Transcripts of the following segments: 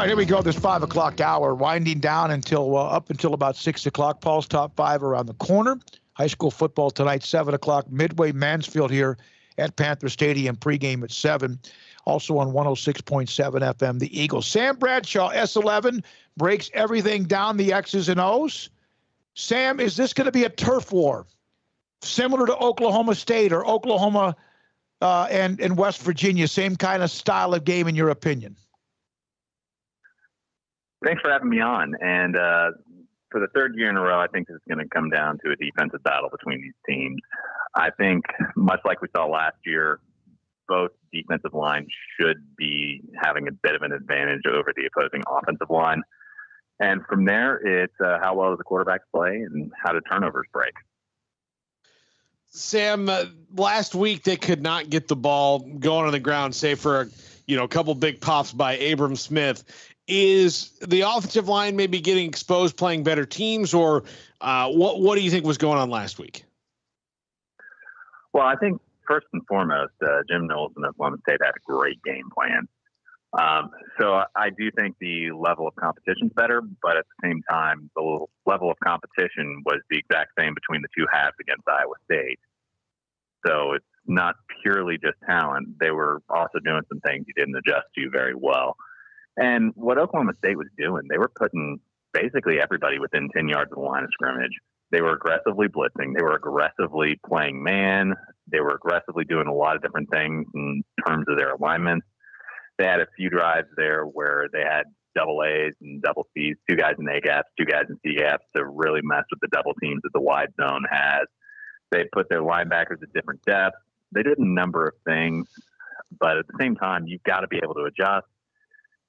right, here we go. This 5 o'clock hour, winding down until up until about 6 o'clock. Paul's top five around the corner. High school football tonight, 7 o'clock. Midway Mansfield here at Panther Stadium. Pregame at 7. Also on 106.7 FM, the Eagles. Sam Bradshaw, S11, breaks everything down, the X's and O's. Sam, is this going to be a turf war similar to Oklahoma State or Oklahoma and West Virginia? Same kind of style of game in your opinion? Thanks for having me on. And for the third year in a row, I think this is going to come down to a defensive battle between these teams. I think, much like we saw last year, both defensive lines should be having a bit of an advantage over the opposing offensive line. And from there, it's how well does the quarterback play and how do turnovers break. Sam, last week they could not get the ball going on the ground, save for a couple big pops by Abram Smith. Is the offensive line maybe getting exposed playing better teams, or what do you think was going on last week? Well, I think first and foremost, Jim Knowles and Oklahoma State had a great game plan. So I do think the level of competition is better, but at the same time, the level of competition was the exact same between the two halves against Iowa State. So it's not purely just talent. They were also doing some things you didn't adjust to very well. And what Oklahoma State was doing, they were putting basically everybody within 10 yards of the line of scrimmage. They were aggressively blitzing. They were aggressively playing man. They were aggressively doing a lot of different things in terms of their alignments. They had a few drives there where they had double A's and double C's, 2 guys in A gaps, 2 guys in C gaps to really mess with the double teams that the wide zone has. They put their linebackers at different depths. They did a number of things, but at the same time, you've got to be able to adjust.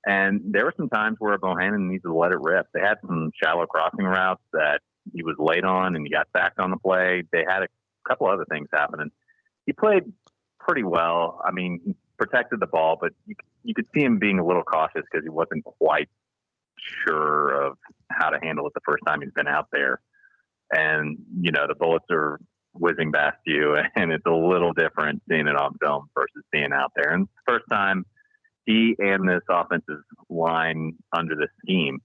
And there were some times where Bohannon needed to let it rip. They had some shallow crossing routes that he was late on and he got sacked on the play. They had a couple other things happening. He played pretty well. I mean, he protected the ball, but you could see him being a little cautious because he wasn't quite sure of how to handle it the first time he's been out there. And, the bullets are whizzing past you, and it's a little different seeing it on film versus being out there. And the first time he and this offensive line under the scheme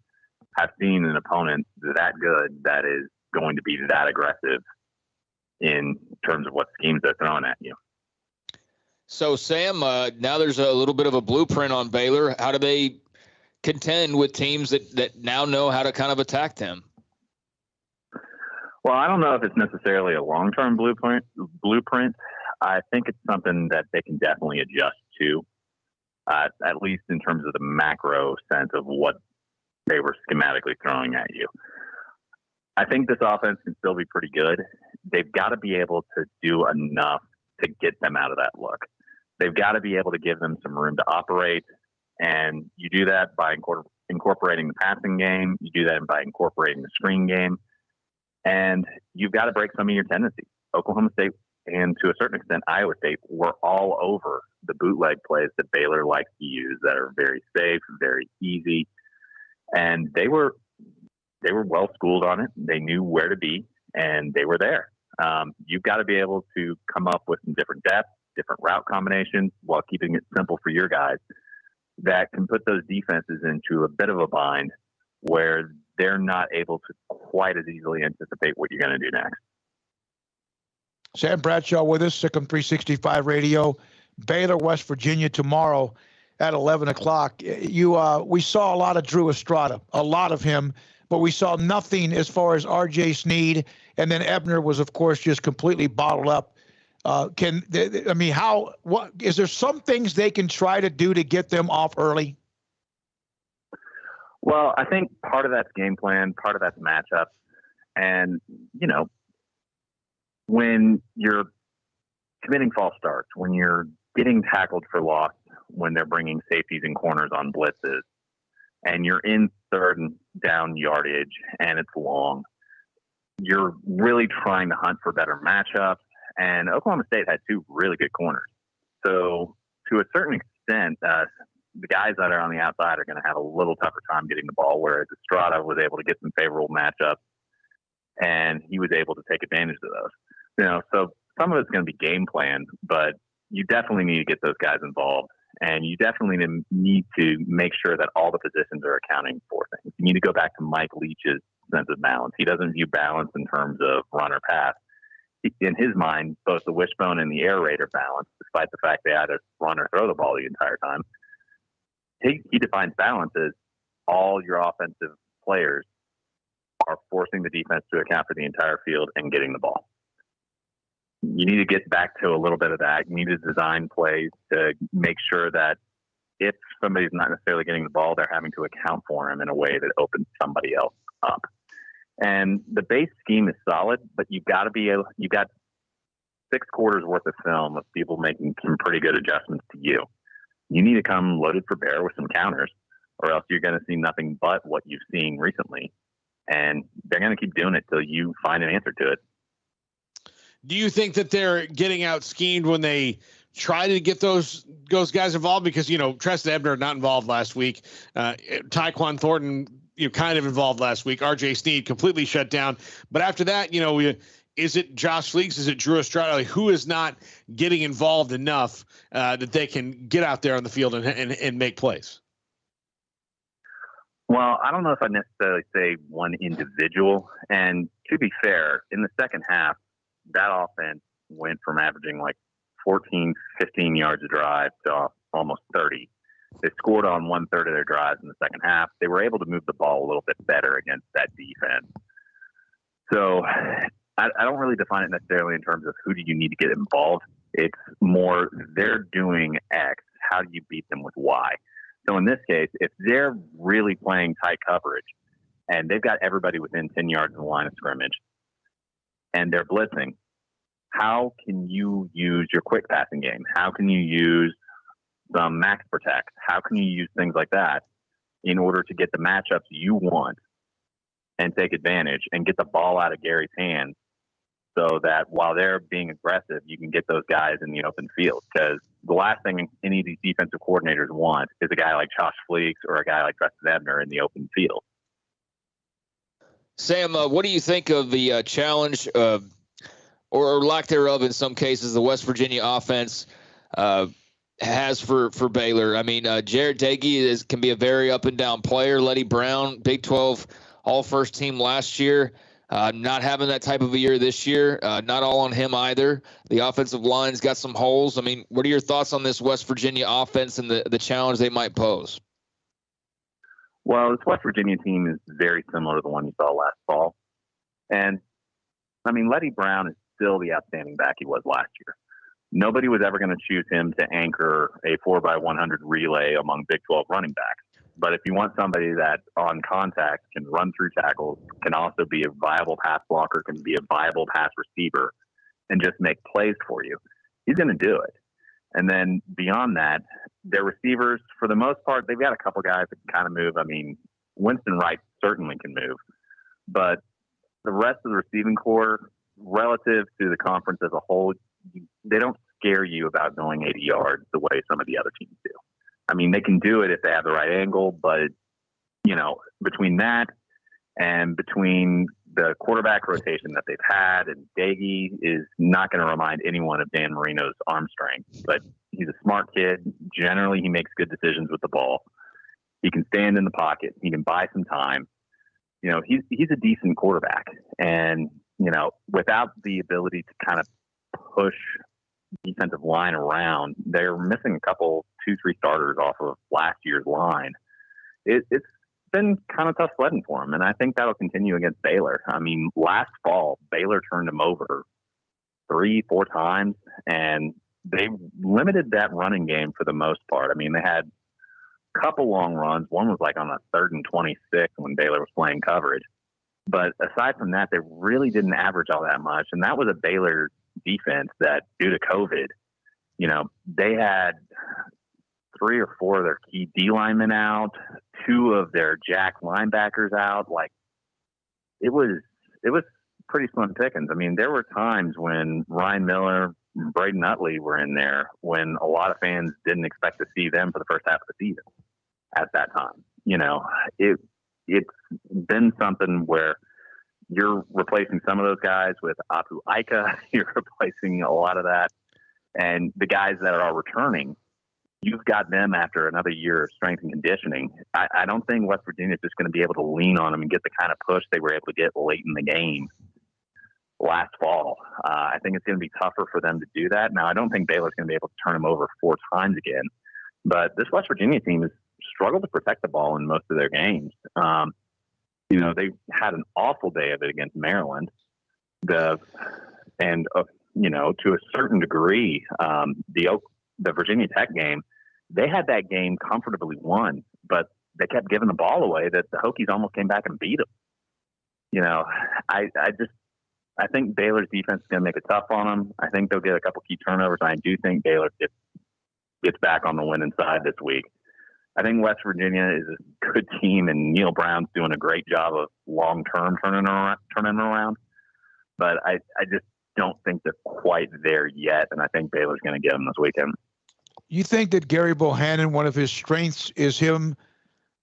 have seen an opponent that good that is going to be that aggressive in terms of what schemes they're throwing at you. So, Sam, now there's a little bit of a blueprint on Baylor. How do they contend with teams that now know how to kind of attack them? Well, I don't know if it's necessarily a long-term blueprint. I think it's something that they can definitely adjust to, at least in terms of the macro sense of what they were schematically throwing at you. I think this offense can still be pretty good. They've got to be able to do enough to get them out of that look. They've got to be able to give them some room to operate, and you do that by incorporating the passing game. You do that by incorporating the screen game, and you've got to break some of your tendencies. Oklahoma State and to a certain extent Iowa State were all over the bootleg plays that Baylor likes to use that are very safe, very easy, and they were well schooled on it. They knew where to be, and they were there. You've got to be able to come up with some different depth, different route combinations while keeping it simple for your guys that can put those defenses into a bit of a bind where they're not able to quite as easily anticipate what you're going to do next. Sam Bradshaw with us, Sikkim 365 Radio. Baylor, West Virginia tomorrow at 11 o'clock. We saw a lot of Drew Estrada, a lot of him, but we saw nothing as far as R.J. Sneed, and then Ebner was, of course, just completely bottled up. Is there some things they can try to do to get them off early? Well, I think part of that's game plan, part of that's matchup. And, when you're committing false starts, when you're getting tackled for loss, when they're bringing safeties and corners on blitzes, and you're in third and down yardage and it's long, you're really trying to hunt for better matchups. And Oklahoma State had 2 really good corners. So to a certain extent, the guys that are on the outside are going to have a little tougher time getting the ball, whereas Estrada was able to get some favorable matchups, and he was able to take advantage of those. So some of it's going to be game planned, but you definitely need to get those guys involved And you definitely need to make sure that all the positions are accounting for things. You need to go back to Mike Leach's sense of balance. He doesn't view balance in terms of run or pass. In his mind, both the wishbone and the air raid are balanced, despite the fact they either run or throw the ball the entire time. He defines balance as all your offensive players are forcing the defense to account for the entire field and getting the ball. You need to get back to a little bit of that. You need to design plays to make sure that if somebody's not necessarily getting the ball, they're having to account for him in a way that opens somebody else up. And the base scheme is solid, but you've got 6 quarters worth of film of people making some pretty good adjustments to you. You need to come loaded for bear with some counters, or else you're going to see nothing but what you've seen recently. And they're going to keep doing it till you find an answer to it. Do you think that they're getting out schemed when they try to get those guys involved? Because, Treston Ebner not involved last week. Tyquan Thornton, kind of involved last week. RJ Sneed completely shut down. But after that, is it Josh Fleeks? Is it Drew Estrada? Like, who is not getting involved enough that they can get out there on the field and make plays? Well, I don't know if I necessarily say one individual. And to be fair, in the second half, that offense went from averaging like 14, 15 yards a drive to almost 30. They scored on 1/3 of their drives in the second half. They were able to move the ball a little bit better against that defense. So I don't really define it necessarily in terms of who do you need to get involved. It's more they're doing X. How do you beat them with Y? So in this case, if they're really playing tight coverage and they've got everybody within 10 yards of the line of scrimmage and they're blitzing, how can you use your quick passing game? How can you use some max protect? How can you use things like that in order to get the matchups you want and take advantage and get the ball out of Gary's hands so that while they're being aggressive, you can get those guys in the open field? Because the last thing any of these defensive coordinators want is a guy like Josh Fleeks or a guy like Treston Ebner in the open field. Sam, what do you think of the challenge or lack thereof in some cases the West Virginia offense has for Baylor? I mean, Jared Dagey can be a very up and down player. Letty Brown, Big 12 all first team last year. Not having that type of a year this year. Not all on him either. The offensive line's got some holes. I mean, what are your thoughts on this West Virginia offense and the challenge they might pose? Well, this West Virginia team is very similar to the one you saw last fall. And, I mean, Letty Brown is still the outstanding back he was last year. Nobody was ever going to choose him to anchor a 4x100 relay among Big 12 running backs. But if you want somebody that on contact can run through tackles, can also be a viable pass blocker, can be a viable pass receiver, and just make plays for you, he's going to do it. And then beyond that, their receivers, for the most part, they've got a couple guys that can kind of move. I mean, Winston Wright certainly can move. But the rest of the receiving core, relative to the conference as a whole, they don't scare you about going 80 yards the way some of the other teams do. I mean, they can do it if they have the right angle, but, between that and between the quarterback rotation that they've had, and Dagey is not going to remind anyone of Dan Marino's arm strength, but he's a smart kid. Generally, he makes good decisions with the ball. He can stand in the pocket. He can buy some time. He's a decent quarterback. And, without the ability to kind of push defensive line around, they're missing a couple 2-3 starters off of last year's line. It's been kind of tough sledding for them, and I think that'll continue against Baylor. I mean, last fall, Baylor turned them over 3-4 times, and they limited that running game for the most part. I mean, they had a couple long runs. One was like on a 3rd and 26 when Baylor was playing coverage. But aside from that, they really didn't average all that much, and that was a Baylor defense that, due to COVID, they had 3 or 4 of their key D linemen out, 2 of their jack linebackers out. Like, it was pretty slim pickings. I mean, there were times when Ryan Miller, Braden Utley were in there when a lot of fans didn't expect to see them for the first half of the season at that time. It's been something where you're replacing some of those guys with Apu Ika. You're replacing a lot of that. And the guys that are returning, you've got them after another year of strength and conditioning. I don't think West Virginia is just going to be able to lean on them and get the kind of push they were able to get late in the game last fall. I think it's going to be tougher for them to do that. Now, I don't think Baylor's going to be able to turn them over 4 times again, but this West Virginia team has struggled to protect the ball in most of their games. They had an awful day of it against Maryland. To a certain degree, the Virginia Tech game, they had that game comfortably won, but they kept giving the ball away that the Hokies almost came back and beat them. I think Baylor's defense is going to make it tough on them. I think they'll get a couple key turnovers. I do think Baylor gets back on the winning side this week. I think West Virginia is a good team, and Neil Brown's doing a great job of long-term turning around. But I just don't think they're quite there yet, and I think Baylor's going to get them this weekend. You think that Gary Bohannon, one of his strengths is him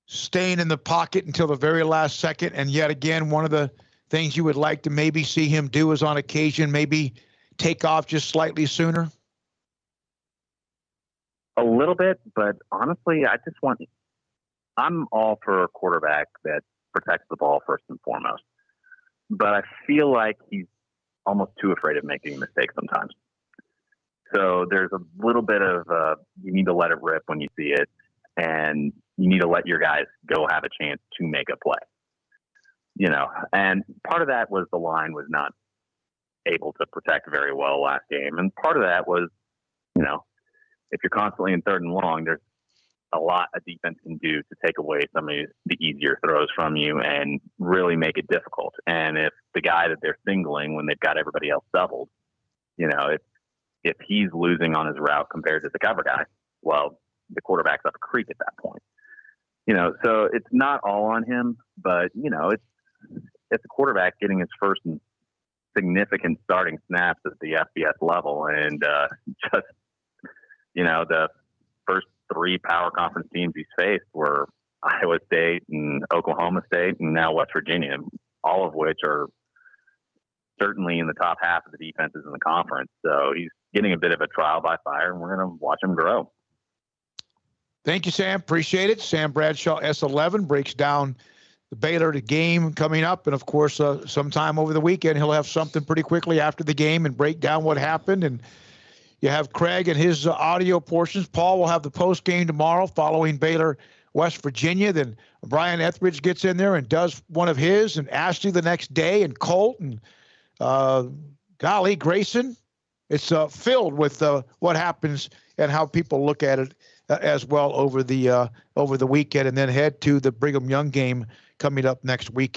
staying in the pocket until the very last second, and yet again, one of the things you would like to maybe see him do is on occasion maybe take off just slightly sooner? A little bit, but honestly, I'm all for a quarterback that protects the ball first and foremost. But I feel like he's almost too afraid of making mistakes sometimes. So there's a little bit of you need to let it rip when you see it, and you need to let your guys go have a chance to make a play. And part of that was the line was not able to protect very well last game. And part of that was, if you're constantly in 3rd and long, there's a lot a defense can do to take away some of the easier throws from you and really make it difficult. And if the guy that they're singling when they've got everybody else doubled, if he's losing on his route compared to the cover guy, well, the quarterback's up a creek at that point. So it's not all on him, but, it's a quarterback getting his first significant starting snaps at the FBS level. And the first 3 power conference teams he's faced were Iowa State and Oklahoma State and now West Virginia, all of which are certainly in the top half of the defenses in the conference. So he's getting a bit of a trial by fire, and we're going to watch him grow. Thank you, Sam. Appreciate it. Sam Bradshaw, S11, breaks down the Baylor game coming up. And, of course, sometime over the weekend, he'll have something pretty quickly after the game and break down what happened. And you have Craig and his audio portions. Paul will have the post game tomorrow following Baylor, West Virginia. Then Brian Etheridge gets in there and does one of his, and Ashley the next day, and Colt, and golly, Grayson. It's filled with what happens and how people look at it as well over the weekend, and then head to the Brigham Young game coming up next week.